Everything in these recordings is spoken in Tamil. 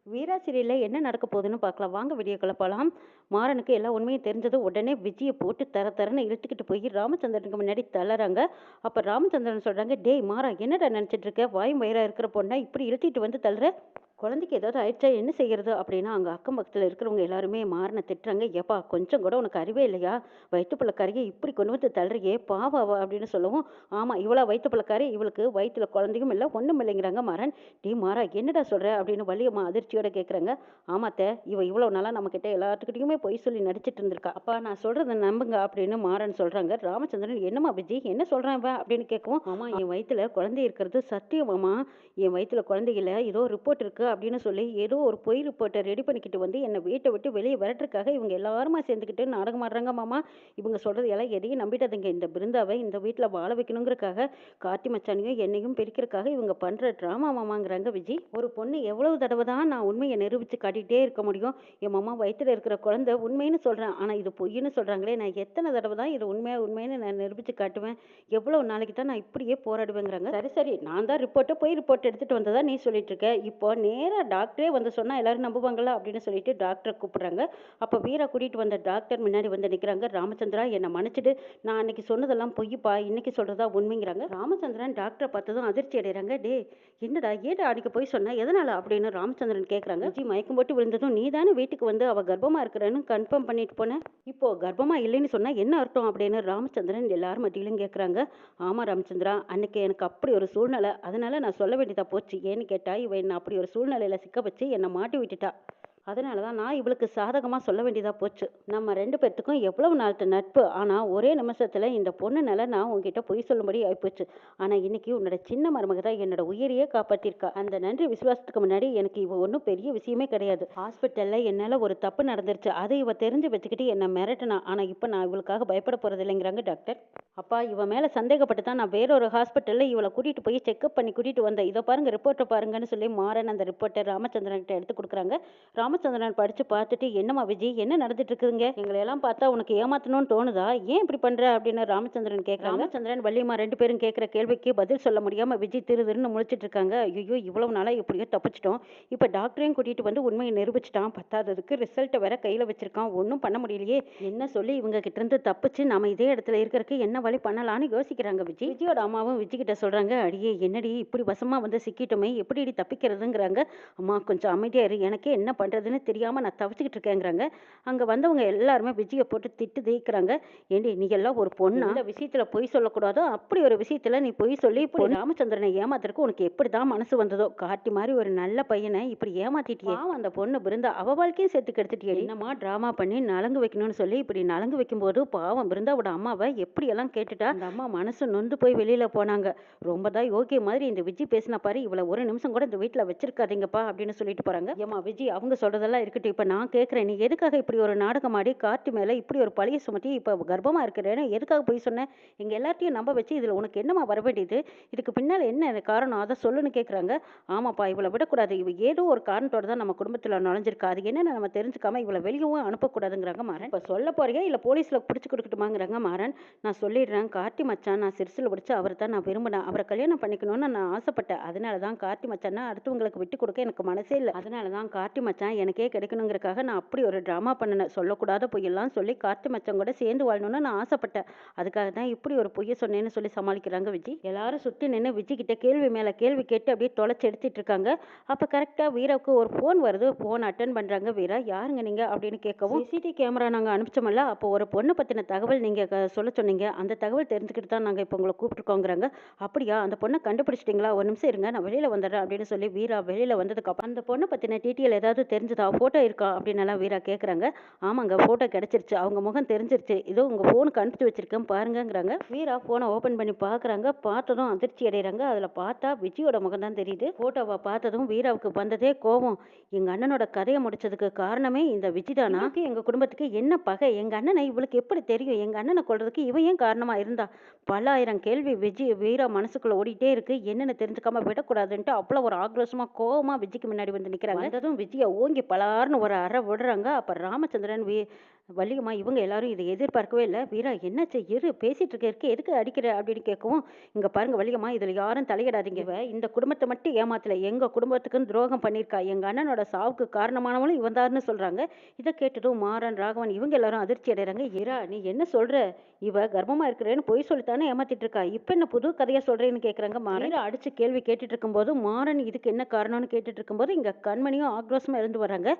வீரா சீரியல்ல என்ன நடக்க போகுதுன்னு பார்க்கலாம். வாங்க வீடியோக்குள்ள போலாம். மாறனுக்கு எல்லா உண்மையும் தெரிஞ்சதும் உடனே விஜிய போட்டு தர தரன்னு இழுத்துக்கிட்டு போய் ராமச்சந்திரனுக்கு முன்னாடி தள்ளறாங்க. அப்ப ராமச்சந்திரன் சொல்றாங்க, "டேய் மாறா, என்னடா நினைச்சிட்டு இருக்க? வாயும் வயிறா இருக்கிற பொண்ண இப்படி இழுத்திட்டு வந்து தள்ளுற? குழந்தைக்கு ஏதாவது ஆயிடுச்சா? என்ன செய்யறது?" அப்படின்னா அங்க அக்கம் பக்கத்துல இருக்கிறவங்க எல்லாருமே மாறனை திட்டுறாங்க. "ஏப்பா, கொஞ்சம் கூட உனக்கு அறிவே இல்லையா? வயிற்றுப்புள்ள கறியை இப்படி கொண்டு வந்து தள்ளுறியே, பாவம் அவ" அப்படின்னு சொல்லவும், "ஆமா, இவளா வயிற்றுப்புள்ள கறி? இவளுக்கு வயித்துல குழந்தையும் இல்லை, ஒண்ணும் இல்லைங்கிறாங்க." மாறன், "டேய் மாறா, என்னடா சொல்ற?" அப்படின்னு வள்ளியம்மா அதிர்ச்சியோட கேட்குறாங்க. "ஆமாத்த, இவ இவ்வளோ நாளா நம்மக்கிட்ட எல்லாத்துக்கிட்டையுமே பொய் சொல்லி நடிச்சிட்டு இருந்திருக்கா. அப்பா நான் சொல்றத நம்புங்க" அப்படின்னு மாறன் சொல்றாங்க. ராமச்சந்திரன், "என்னம்மா விஜி, என்ன சொல்றான் இவன்?" அப்படின்னு கேட்கவும், "ஆமா, என் வயித்துல குழந்தை இருக்கிறது சத்தியமாமா. என் வயித்துல குழந்தை இல்ல, ஏதோ ரிப்போர்ட் இருக்கு அப்படின்னு சொல்லி ஏதோ ஒரு பொய் ரிப்போர்ட்டை ரெடி பண்ணிக்கிட்டு வந்து என்னை வீட்டை விட்டு வெளியே விரட்டுறதுக்காக இவங்க எல்லாருமா சேர்ந்துக்கிட்டு நாடகம் ஆடுறாங்க மாமா. இவங்க சொல்றது எல்லாம் எதையும் நம்பிட்டாதீங்க. இந்த பிருந்தாவை இந்த வீட்டில் வாழ வைக்கணுங்கிறக்காக, கார்த்தி மச்சானையும் என்னையும் பிரிக்கிறதுக்காக இவங்க பண்ற ட்ராமா மாமாங்கிறாங்க." விஜி, ஒரு பொண்ணு எவ்வளவு தடவை தான் நான் உண்மையை நிரூபிச்சு காட்டிகிட்டே இருக்க முடியும்? என் மாமா வயித்துல இருக்கிற குழந்தை உண்மைன்னு சொல்றேன், ஆனா இது பொய்ன்னு சொல்றாங்களே, நான் எத்தனை தடவை தான் இது உண்மைன்னு நான் நிரூபிச்சு காட்டுவேன்? எவ்வளவு நாளைக்கு தான் நான் இப்படியே போராடுவேங்கிறாங்க. "சரி சரி, நான் தான் பொய் ரிப்போர்ட் எடுத்துட்டு வந்ததா நீ சொல்லிட்டு இருக்க. இப்போ நேரா டாக்டரே வந்து சொன்னா எல்லாரும் நம்புவாங்களா?" அப்படின்னு சொல்லிட்டு டாக்டரை கூப்பிடுறாங்க. அப்ப வீரா கூட்டிட்டு வந்த டாக்டர் முன்னாடி வந்து நிக்கிறாங்க. "ராமச்சந்திரா, என்னை மன்னிச்சிடு. நான் அன்னைக்கு சொன்னதெல்லாம் பொய்ப்பா, இன்னைக்கு சொல்றதா உண்மைங்கிறாங்க." ராமச்சந்திரன் டாக்டரை பார்த்ததும் அதிர்ச்சி அடைகிறாங்க. "டே, என்னடா, ஏடா அன்னைக்கு போய் சொன்ன, எதனால?" அப்படின்னு ராமச்சந்திரன் கேட்குறாங்க. "விஜி மயக்கம் போட்டு விழுந்ததும் நீ தானே வீட்டுக்கு வந்து அவ கர்ப்பமா இருக்கிறேன்னு கன்ஃபார்ம் பண்ணிட்டு போன. இப்போ கர்ப்பமா இல்லைன்னு சொன்னா என்ன அர்த்தம்?" அப்படின்னு ராமச்சந்திரன் எல்லாரும் மத்தியிலும் கேட்குறாங்க. "ஆமா ராமச்சந்திரா, அன்னைக்கு எனக்கு அப்படி ஒரு சூழ்நிலை, அதனால நான் சொல்ல வேண்டியதா போச்சு. ஏன்னு கேட்டா, இவ என்ன அப்படி ஒரு சூழ்நிலையில சிக்க வச்சு என்னை மாட்டி விட்டுட்டா. அதனால தான் நான் இவளுக்கு சாதகமா சொல்ல வேண்டியதா போச்சு. நம்ம 2 பேத்துக்கும் எவ்வளவு நாள்ட்ட நட்பு. ஆனா ஒரே நிமிஷத்துல இந்த பொண்ணுனால நான் உன்கிட்ட பொய் சொல்லும்படி ஆயிப்போச்சு. ஆனா இன்னைக்கு உன்னோட சின்ன மருமக தான் என்னோட உயிரையே காப்பாத்திருக்கா. அந்த நன்றி விசுவாசத்துக்கு முன்னாடி எனக்கு இவ ஒன்றும் பெரிய விஷயமே கிடையாது. ஹாஸ்பிட்டல்ல என்னால ஒரு தப்பு நடந்துருச்சு, அதை இவ தெரிஞ்சு வச்சுக்கிட்டு என்னை மிரட்டினா. ஆனா இப்ப நான் இவளுக்காக பயப்பட போறது இல்லைங்கிறாங்க டாக்டர். அப்பா, இவ மேல சந்தேகப்பட்டு தான் நான் வேறொரு ஹாஸ்பிட்டல்ல இவளை கூட்டிட்டு போய் செக்அப் பண்ணி கூட்டிட்டு வந்தேன். இதை பாருங்க, ரிப்போர்ட்டை பாருங்கன்னு சொல்லி மாறன் அந்த ரிப்போர்ட்டை ராமச்சந்திரன் கிட்ட எடுத்து கொடுக்குறாங்க. ராமச்சந்திரன் படிச்சு பார்த்துட்டு, "என்னம்மா விஜி, என்ன நடந்துட்டு இருக்குதுங்க? எங்களை எல்லாம் பார்த்தா உனக்கு ஏமாத்தணும்னு தோணுதா? ஏன் இப்படி பண்ற?" அப்படின்னு ராமச்சந்திரன் கேட்குறாங்க. ராமச்சந்திரன் வள்ளியம்மா 2 பேரும் கேட்குற கேள்விக்கு பதில் சொல்ல முடியாம விஜி திருன்னு முழிச்சிட்டு இருக்காங்க. ஐயோ, இவ்வளவு நாளா எப்படியோ தப்பிச்சிட்டோம். இப்ப டாக்டரையும் கூட்டிட்டு வந்து உண்மையை நிரூபிச்சிட்டான். பத்தாததுக்கு ரிசல்ட்டை வேற கையில வச்சிருக்கான். ஒன்றும் பண்ண முடியலையே. என்ன சொல்லி இவங்க கிட்ட இருந்து தப்பிச்சு நாம இதே இடத்துல இருக்கிறதுக்கு என்ன வழி பண்ணலான்னு யோசிக்கிறாங்க விஜி. விஜயோட அம்மாவும் விஜி கிட்ட சொல்றாங்க, "அடியே, என்னடி இப்படி வசமா வந்து சிக்கிட்டோமே, எப்படிடி தப்பிக்கிறதுங்கிறாங்க." "அம்மா கொஞ்சம் அமைதியா இரு, எனக்கே என்ன பண்றதுன்னு தெரியாம நான் தவிச்சுக்கிட்டு இருக்கேங்கிறாங்க." அங்க வந்தவங்க எல்லாருமே விஜய போட்டு திட்டு தேய்க்கிறாங்க. "ஏண்டி, நீ எல்லாம் ஒரு பொண்ணா? இந்த விஷயத்துல பொய் சொல்லக்கூடாதோ, அப்படி ஒரு விஷயத்துல நீ பொய் சொல்லி இப்படி ராமச்சந்திரனை ஏமாத்துறதுக்கு உனக்கு எப்படிதான் மனசு வந்ததோ? காட்டி மாதிரி ஒரு நல்ல பையனை இப்படி ஏமாத்திட்டியே. பாவம் அந்த பொண்ணு பிருந்தா, அவ வாழ்க்கையும் சேர்த்து கெடுத்துட்டியேடி. என்னம்மா டிராமா பண்ணி நலங்கு வைக்கணும்னு சொல்லி இப்படி நலங்கு வைக்கும்போது பாவம் பிருந்தாவோட அம்மாவை எப்படி எல்லாம் கேட்டுட்டா. அந்த அம்மா மனசு நொந்து போய் வெளியில போனாங்க. ரொம்ப தான் யோகிய மாதிரி இந்த விஜி பேசின பாரு, இவளை ஒரு நிமிஷம் கூட இந்த வீட்டுல வச்சிருக்காதீங்கப்பா" அப்படின்னு சொல்லிட்டு போறாங்க. ஏமா விஜி, அவங்க சொல்றதெல்லாம் இருக்கட்டும். இப்ப நான் கேட்கிறேன், நீ எதுக்காக இப்படி ஒரு நாடகம் ஆடி கார்த்தி மேல இப்படி ஒரு பழிய சுமத்தி இப்ப கர்ப்பமா இருக்கிறேன்னு எதுக்காக போய் சொன்ன? எங்க எல்லாத்தையும் நம்ப வச்சு இதுல உனக்கு என்னமா வர வேண்டியது? இதுக்கு பின்னால என்ன காரணம், அதை சொல்லுன்னு கேக்குறாங்க. "ஆமாப்பா, இவளை விடக்கூடாது. இவ ஏதோ ஒரு காரணத்தோட தான் நம்ம குடும்பத்துல நுழைஞ்சிருக்கா. அது என்னன்னு நம்ம தெரிஞ்சுக்காம இவளை வெளியவும் அனுப்பக்கூடாதுங்கிறாங்க மாறன். "இப்ப சொல்ல போறியா, இல்ல போலீஸ்ல புடிச்சு கொடுக்கட்டுமாங்கிறாங்க மாறன். "நான் சொல்லிடுறேன், கார்த்தி மச்சான் நான் சிறுசுல பிடிச்ச அவர் தான் நான் விரும்பினேன். அவரை கல்யாணம் பண்ணிக்கணும்னு நான் ஆசைப்பட்டேன். அதனால தான் கார்த்தி மச்சான் அடுத்தவங்களுக்கு விட்டு கொடுக்க எனக்கு மனசே இல்லை. அதனால தான் கார்த்தி மச்சான் எனக்கே கிடைக்கணுங்கிறக்காக நான் அப்படி ஒரு டிராமா பண்ணினேன். சொல்லக்கூடாத பொய்யெல்லாம் சொல்லி கார்த்தி மச்சான் கூட சேர்ந்து வாழணும்னு நான் ஆசைப்பட்டேன். அதுக்காக தான் இப்படி ஒரு பொய்யை சொன்னேன்னு சொல்லி சமாளிக்கிறாங்க விஜி. எல்லாரும் சுத்தி நின்று விஜி கிட்ட கேள்வி மேல கேள்வி கேட்டு அப்படியே தொலைச்சு எடுத்துட்டு இருக்காங்க. அப்ப கரெக்டா வீராவுக்கு ஒரு போன் வருது. போன் அட்டன் பண்றாங்க. "வீரா, யாருங்க நீங்க?" அப்படின்னு கேட்கவும், "சிசிடிவி கேமரா நாங்க அனுப்பிச்சோம்ல, அப்போ ஒரு பொண்ணை பத்தின தகவல் நீங்க சொல்ல சொன்னீங்க. அந்த தகவல் தெரிஞ்சுக்கிட்டு தான் நாங்க இப்போ உங்களை கூப்பிட்டுருக்கோங்கிறாங்க." "அப்படியா, அந்த பொண்ணை கண்டுபிடிச்சிட்டிங்களா? ஒரு நிமிஷம் இருங்க, நான் வெளியில வந்துடுறேன்" அப்படின்னு சொல்லி வீரா வெளியில வந்ததுக்கு அப்புறம், "அந்த பொண்ணை பத்தின டீட்டெயில் ஏதாவது தெரிஞ்சதா? போட்டோ இருக்கா?" அப்படின்னு எல்லாம் வீரா கேட்குறாங்க. "ஆமாங்க, போட்டோ கிடைச்சிருச்சு. அவங்க முகம் தெரிஞ்சிருச்சு. இதோ உங்க போனுக்கு அனுப்பிச்சு வச்சிருக்கேன் பாருங்கங்கிறாங்க." வீரா போனை ஓபன் பண்ணி பார்க்குறாங்க. பார்த்ததும் அதிர்ச்சி அடைகிறாங்க. அதில் பார்த்தா விஜயோட முகம் தான் தெரியுது. போட்டோவை பார்த்ததும் வீராவுக்கு வந்ததே கோபம். "எங்க அண்ணனோட கதையை முடிச்சதுக்கு காரணமே இந்த விஜி தானா? எங்க குடும்பத்துக்கு என்ன பகை? எங்க அண்ணனை இவளுக்கு எப்படி தெரியும்? எங்க அண்ணனை கொல்றதுக்கு இவ ஏன் காரணமா இருந்தா?" பல ஆயிரம் கேள்வி வீரா மனசுக்குள்ள ஓடிட்டே இருக்கு. என்னன்னு தெரிஞ்சுக்காம விடக்கூடாதுன்ட்டு அவ்வளோ ஒரு ஆக்ரோஷமா கோவமா விஜிக்கு முன்னாடி வந்து நிற்கிறாங்க. வந்ததும் விஜயை ஓங்கி ஓங்கி பலார்னு ஒரு அறை விடுறாங்க. அப்ப ராமச்சந்திரன், வள்ளியம்மா இவங்க எல்லாரும் இதை எதிர்பார்க்கவே இல்ல. "வீரா என்னாச்சு? இரு பேசிட்டு இருக்கறதுக்கு எதுக்கு அடிக்கிற?" அப்படின்னு கேட்கவும், "இங்க பாருங்க வள்ளியம்மா, இதுல யாரும் தலையிடாதீங்க. இவ இந்த குடும்பத்த மட்டும் ஏமாத்தல. எங்க குடும்பத்துக்குன்னு துரோகம் பண்ணியிருக்கா. எங்க அண்ணனோட சாவுக்கு காரணமானவளும் இவன் தான்னு சொல்றாங்க." இத கேட்டதும் மாறன், ராகவன் இவங்க எல்லாரும் அதிர்ச்சி அடைறாங்க. "வீரா நீ என்ன சொல்ற? இவ கர்ப்பமா இருக்கிறேன்னு பொய் சொல்லித்தானே ஏமாத்திட்டு இருக்கா. இப்ப என்ன புது கதையா சொல்றேன்னு?" கேட்கறாங்க மாறன். வீரா அடிச்சு கேள்வி கேட்டுட்டு இருக்கும்போது, மாறன் இதுக்கு என்ன காரணம்னு கேட்டுட்டு இருக்கும்போது, இங்க கண்மணியும் ஆக்ரோஷமா எழுந்து வர்றாங்க.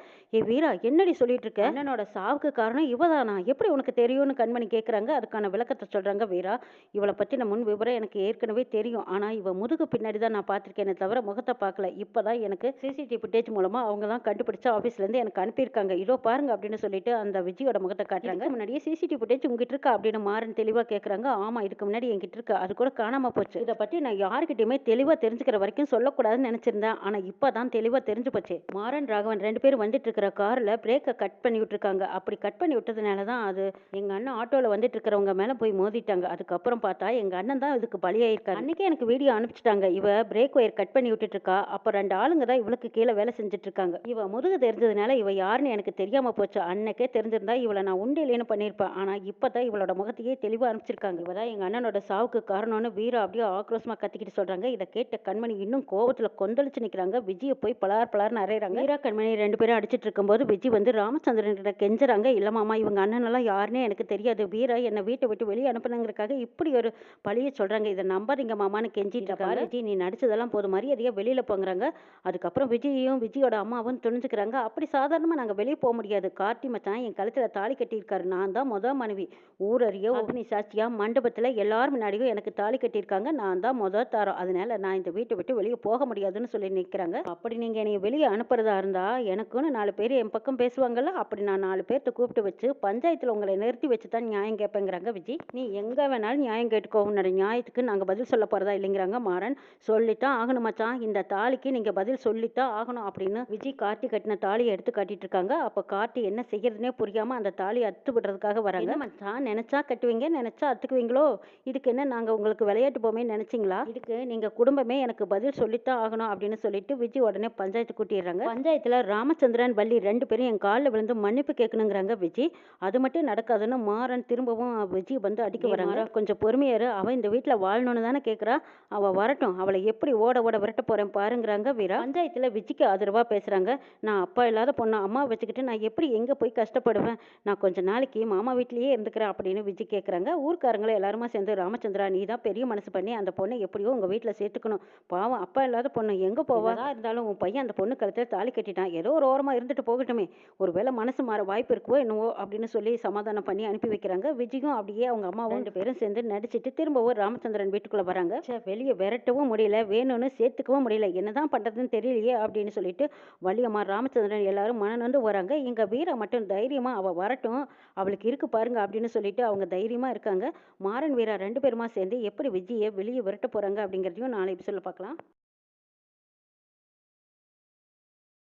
விரா என்னடி சொல்லிட்டு இருக்க? அண்ணனோட சாவுக்கு காரணம் இவதானா? எப்படி உனக்கு தெரியும்னு கண்மணி கேட்குறாங்க. அதுக்கான விளக்கத்த சொல்றாங்க வீரா. இவள பத்தின முன் விவரம் எனக்கு ஏற்கனவே தெரியும். ஆனா இவ முதுகு பின்னாடி தான் நான் பார்த்துருக்கேனே தவிர முகத்த பார்க்கல. இப்பதான் எனக்கு சிசிடிவி ஃபுட்டேஜ் மூலமா அவங்க தான் கண்டுபிடிச்சு ஆஃபீஸ்லேருந்து எனக்கு அனுப்பியிருக்காங்க. இதோ பாருங்க அப்படின்னு சொல்லிட்டு அந்த விஜயோட முகத்த காட்டுறாங்க. முன்னாடியே சிசிடிவி ஃபுட்டேஜ் உங்ககிட்ட இருக்கா அப்படின்னு மாறன் தெளிவா கேட்குறாங்க. ஆமா இதுக்கு முன்னாடி என்கிட்ட இருக்கு. அது கூட காணாம போச்சு. இதை பத்தி நான் யாருக்கிட்டயுமே தெளிவா தெரிஞ்சுக்கிற வரைக்கும் சொல்லக்கூடாதுன்னு நினைச்சிருந்தேன். ஆனா இப்பதான் தெளிவா தெரிஞ்சு போச்சு. மாறன், ராகவன் 2 பேரும் வந்துட்டு இருக்கிற கார்ல பிரேக்கை கட் பண்ணி விட்டுருக்காங்க. அப்படி கட் பண்ணி விட்டதுனால தான் அது எங்க அண்ணன் ஆட்டோல வந்துட்டு இருக்கிறவங்க மேல போய் மோதிட்டாங்க. அதுக்கப்புறம் பார்த்தா எங்க அண்ணன் தான் இதுக்கு பலியாயிருக்காரு. அன்னைக்கே எனக்கு வீடியோ அனுப்பிச்சிட்டாங்க. இவ பிரேக் ஒயர் கட் பண்ணி விட்டுட்டு இருக்கா. அப்ப 2 ஆளுங்க தான் இவளுக்கு கீழே வேலை செஞ்சுட்டு இருக்காங்க. இவ முதுகு தெரிஞ்சதுனால இவ யாருன்னு எனக்கு தெரியாம போச்சு. அன்னைக்கே தெரிஞ்சிருந்தா இவளை நான் உண்டியலேன்னு பண்ணியிருப்பேன். ஆனா இப்பதான் இவளோட முகத்தையே தெளிவா அனுப்பிச்சிருக்காங்க. இவ தான் எங்க அண்ணனோட சாவுக்கு காரணம்னு வீரா அப்படியே ஆக்ரோஷமா கத்திக்கிட்டு சொல்றாங்க. இதை கேட்ட கண்மணி இன்னும் கோவத்துல கொந்தளிச்சு நிக்கிறாங்க. விஜய போய் பலார் பலார்னு அறையறாங்க. வீரா கண்மணி 2 பேரும் அடிச்சிட்டு இருக்கும்போது விஜய் வந்து ராமச்சந்திரன் கிட்ட கெஞ்சுறாங்க. இல்ல மாமா இவங்க அண்ணனெல்லாம் யாருன்னே எனக்கு தெரியாது. வீரா என்னை வீட்டை விட்டு வெளியே அனுப்புனங்கிறதுக்காக இப்படி ஒரு பழிய சொல்றாங்க. இதை நம்பாதீங்க மாமான்னு கெஞ்சிட்டு இருக்காங்க. விஜய் நீ நடிச்சதெல்லாம் போதும், மரியாதையா வெளியில போங்கிறாங்க. அதுக்கப்புறம் விஜயும் விஜயோட அம்மாவும் துணிஞ்சுக்கிறாங்க. அப்படி சாதாரணமா நாங்க வெளியே போக முடியாது. கார்த்தி மச்சான் என் கழுத்துல தாலி கட்டியிருக்காரு. நான் தான் மனைவி. ஊரறிய அக்னி சாட்சியா மண்டபத்துல எல்லாரும் முன்னாடியும் எனக்கு தாலி கட்டியிருக்காங்க. நான் தான் தாரம். அதனால நான் இந்த வீட்டை விட்டு வெளியே போக முடியாதுன்னு சொல்லி நிற்கிறாங்க. அப்படி நீங்க என்னை வெளியே அனுப்புறதா இருந்தா எனக்குன்னு 4 பேர் என் பக்கம் பேசுவாங்கல்ல. அப்படி நான் 4 பேர்த்த கூப்பிட்டு வச்சு பஞ்சாயத்துல உங்களை நிறுத்தி வச்சு தான் நியாயம் கேட்பேங்கிறாங்க விஜய். நீ எங்க வேணாலும் நியாயம் கேட்டுக்கோ. உன்னோட நியாயத்துக்கு நாங்க பதில் சொல்ல போறதா இல்லைங்கிறாங்க மாறன். சொல்லித்தான் ஆகணும் மச்சான். இந்த தாலிக்கு நீங்க பதில் சொல்லித்தான் ஆகணும் அப்படின்னு விஜய் கார்த்தி கட்டின தாலியை எடுத்து காட்டிட்டு இருக்காங்க. அப்ப கார்த்தி என்ன செய்யறதுனே புரியாம அந்த தாலியை அத்து விடுறதுக்காக வராங்க. மச்சான் நினைச்சா கட்டுவீங்க, நினைச்சா அத்துக்குவீங்களோ? இதுக்கு என்ன நாங்க உங்களுக்கு விளையாட்டு போமே நினைச்சீங்களா? இதுக்கு நீங்க குடும்பமே எனக்கு பதில் சொல்லித்தான் ஆகணும் அப்படின்னு சொல்லிட்டு விஜய் உடனே பஞ்சாயத்து கூட்டிடுறாங்க. பஞ்சாயத்துல ராமச்சந்திரன், வள்ளி 2 பேரும் என் காலில் விழுந்து மன்னிப்பு கேட்கணுங்கிறாங்க விஜய். அது மட்டும் நடக்காதுன்னு மாறன் திரும்பவும் விஜய் வந்து அடிக்க வராங்க. கொஞ்சம் பொறுமையாரு, அவன் இந்த வீட்டில் வாழணும்னு தானே கேட்குறா. அவ வரட்டும், அவளை எப்படி ஓட ஓட விரட்ட போறேன் பாருங்கிறாங்க வீரா. பஞ்சாயத்துல விஜய்க்கு ஆதரவா பேசுறாங்க. நான் அப்பா இல்லாத பொண்ணு அம்மா வச்சுக்கிட்டு நான் எப்படி எங்க போய் கஷ்டப்படுவேன்? நான் கொஞ்ச நாளைக்கு மாமா வீட்லயே இருந்துக்கிறேன் அப்படின்னு விஜய் கேட்குறாங்க. ஊர்க்காரங்களும் எல்லாருமா சேர்ந்து ராமச்சந்திரா நீ தான் பெரிய மனசு பண்ணி அந்த பொண்ணை எப்படியோ உங்க வீட்டில் சேர்த்துக்கணும். பாவம் அப்பா இல்லாத பொண்ணு எங்க போவா? இருந்தாலும் உன் பையன் அந்த பொண்ணு கழுத்துல தாலி கட்டிட்டான். ஏதோ ஒரு ஓரமா இருந்துட்டு போகட்டுமே. ஒருவேளை மனசு மாற வாய்ப்பு இருக்குவோ என்னவோ அப்படின்னு சொல்லி சமாதானம் பண்ணி அனுப்பி வைக்கிறாங்க. விஜயும் அப்படியே அவங்க அம்மாவும் 2 பேரும் சேர்ந்து நடிச்சிட்டு திரும்பவும் ராமச்சந்திரன் வீட்டுக்குள்ள வராங்க. வெளியே விரட்டவும் முடியல, வேணும்னு சேர்த்துக்கவும் முடியல. என்னதான் பண்றதுன்னு தெரியலையே அப்படின்னு சொல்லிட்டு வள்ளியம்மா, ராமச்சந்திரன் எல்லாரும் மனநொந்து வராங்க. இங்க வீரா மட்டும் தைரியமா அவ வரட்டும், அவளுக்கு இருக்கு பாருங்க அப்படின்னு சொல்லிட்டு அவங்க தைரியமா இருக்காங்க. மாறன், வீரா 2 பேருமா சேர்ந்து எப்படி விஜயை வெளியே விரட்ட போறாங்க அப்படிங்கிறதையும் நாளை எபிசோட்ல பார்க்கலாம்.